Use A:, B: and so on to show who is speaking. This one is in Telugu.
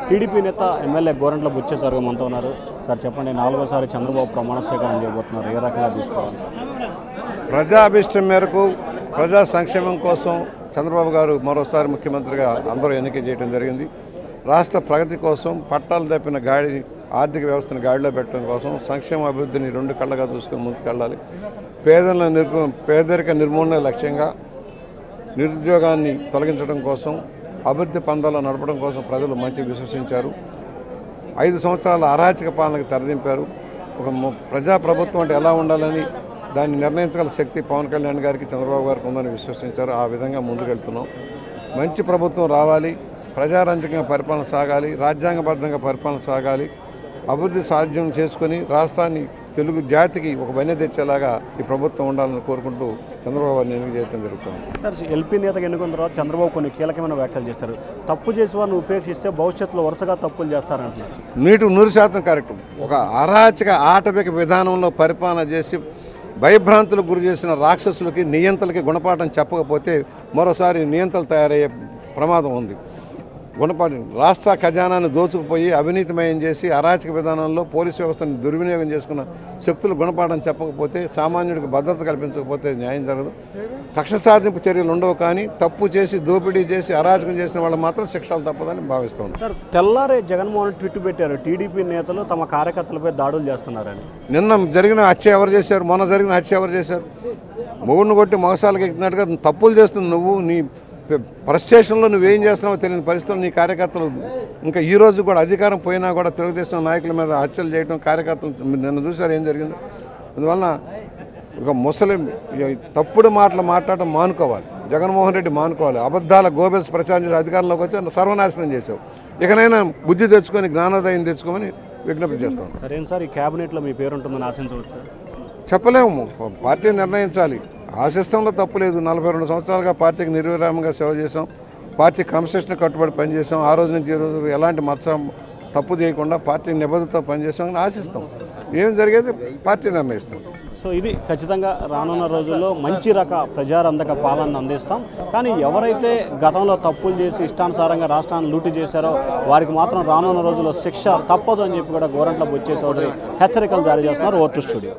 A: టీడీపీ నేత ఎమ్మెల్యే గోరంట్ల బుచ్చేశ్వరరావు మనతో ఉన్నారు. సార్ చెప్పండి, 4వ సారి చంద్రబాబు ప్రమాణ స్వీకారం చేయబోతున్నారు, ఏ రకంగా తీసుకోవాలి?
B: ప్రజాభిష్టం మేరకు ప్రజా సంక్షేమం కోసం చంద్రబాబు గారు మరోసారి ముఖ్యమంత్రిగా అందరూ ఎన్నిక చేయడం జరిగింది. రాష్ట్ర ప్రగతి కోసం పట్టాలు తప్పిన ఆర్థిక వ్యవస్థను గాడిలో పెట్టడం కోసం సంక్షేమ అభివృద్ధిని రెండు కళ్ళగా చూసుకొని ముందుకెళ్ళాలి. పేదరిక నిర్మూలన లక్ష్యంగా నిరుద్యోగాన్ని తొలగించడం కోసం అభివృద్ధి పందాల్లో నడపడం కోసం ప్రజలు మంచి విశ్వసించారు. 5 సంవత్సరాల అరాచక పాలనకు తెరదింపారు. ఒక ప్రజాప్రభుత్వం అంటే ఎలా ఉండాలని దాన్ని నిర్ణయించగల శక్తి పవన్ కళ్యాణ్ గారికి, చంద్రబాబు గారికి ఉందని విశ్వసించారు. ఆ విధంగా ముందుకెళ్తున్నాం. మంచి ప్రభుత్వం రావాలి, ప్రజారంజకంగా పరిపాలన సాగాలి, రాజ్యాంగబద్ధంగా పరిపాలన సాగాలి, అభివృద్ధి సాధ్యం చేసుకుని రాష్ట్రాన్ని తెలుగు జాతికి ఒక వన్య తెచ్చేలాగా ఈ ప్రభుత్వం ఉండాలని కోరుకుంటూ చంద్రబాబు గారిని ఎన్నిక చేయడం జరుగుతుంది.
A: సార్, ఎల్పీ నేతగా ఎన్నుకున్న తర్వాత చంద్రబాబు కొన్ని కీలకమైన వ్యాఖ్యలు చేస్తారు. తప్పు చేసి వారిని ఉపేక్షిస్తే భవిష్యత్తులో వరుసగా తప్పులు చేస్తారంటున్నారు. 100%
B: కరెక్ట్. ఒక అరాచక ఆటవిక విధానంలో పరిపాలన చేసి భయభ్రాంతులకు గురి చేసిన రాక్షసులకి నియంతలకి గుణపాఠం చెప్పకపోతే మరోసారి నియంతలు తయారయ్యే ప్రమాదం ఉంది. రాష్ట్ర ఖజానాన్ని దోచుకుపోయి అవినీతిమయం చేసి అరాచక విధానంలో పోలీసు వ్యవస్థను దుర్వినియోగం చేసుకున్న శక్తులు గుణపాఠం చెప్పకపోతే, సామాన్యుడికి భద్రత కల్పించకపోతే న్యాయం జరగదు. కక్ష సాధింపు చర్యలు ఉండవు, కానీ తప్పు చేసి దోపిడీ చేసి అరాచకం చేసిన వాళ్ళు మాత్రం శిక్షలు తప్పదని భావిస్తున్నాం.
A: సార్, తెల్లారే జగన్మోహన్ ట్వీట్ పెట్టారు, టీడీపీ నేతలు తమ కార్యకర్తలపై దాడులు చేస్తున్నారని.
B: నిన్న జరిగిన హత్య ఎవరు చేశారు? మొన్న జరిగిన హత్య ఎవరు చేశారు? మొగుడిని కొట్టి మొగసాలకి ఎక్కినట్టుగా తప్పులు చేస్తుంది నువ్వు. నీ ఫ్రస్ట్రేషన్లో నువ్వేం చేస్తున్నావో తెలియని పరిస్థితుల్లో నీ కార్యకర్తలు ఇంకా ఈ రోజు కూడా అధికారం పోయినా కూడా తెలుగుదేశం నాయకుల మీద హత్యలు చేయడం, కార్యకర్తలు నిన్న చూసారు ఏం జరిగిందో. అందువలన ఒక ముసలిం తప్పుడు మాటలు మాట్లాడటం మానుకోవాలి. జగన్మోహన్ రెడ్డి మానుకోవాలి. అబద్ధాల గోబెల్స్ ప్రచారం చేసి అధికారంలోకి వచ్చి సర్వనాశనం చేసావు. ఇకనైనా బుద్ధి తెచ్చుకొని జ్ఞానోదయం తెచ్చుకొని విజ్ఞప్తి చేస్తాం.
A: సరే సార్, ఈ క్యాబినెట్లో మీ పేరు ఉంటుందని ఆశించవచ్చు?
B: చెప్పలేము, పార్టీ నిర్ణయించాలి. ఆశిస్తంలో తప్పు లేదు. 42 సంవత్సరాలుగా పార్టీకి నిర్విరామంగా సేవ చేసాం. పార్టీ క్రమశిక్షణ కట్టుబడి పనిచేసాం. ఆ రోజు నుంచి ఈ రోజు ఎలాంటి తప్పు చేయకుండా పార్టీ నిబద్ధతతో పనిచేసామని ఆశిస్తాం. ఏం జరిగేది పార్టీ నిర్ణయిస్తాం.
A: సో ఇది ఖచ్చితంగా రానున్న రోజుల్లో మంచి ప్రజారంజక పాలన అందిస్తాం. కానీ ఎవరైతే గతంలో తప్పులు చేసి ఇష్టానుసారంగా రాష్ట్రాన్ని లూటీ చేశారో వారికి మాత్రం రానున్న రోజుల్లో శిక్ష తప్పదు అని చెప్పి కూడా గోరంట్ల బుచ్చేశ్వరరావు హెచ్చరికలు జారీ చేస్తున్నారు. Vote studio.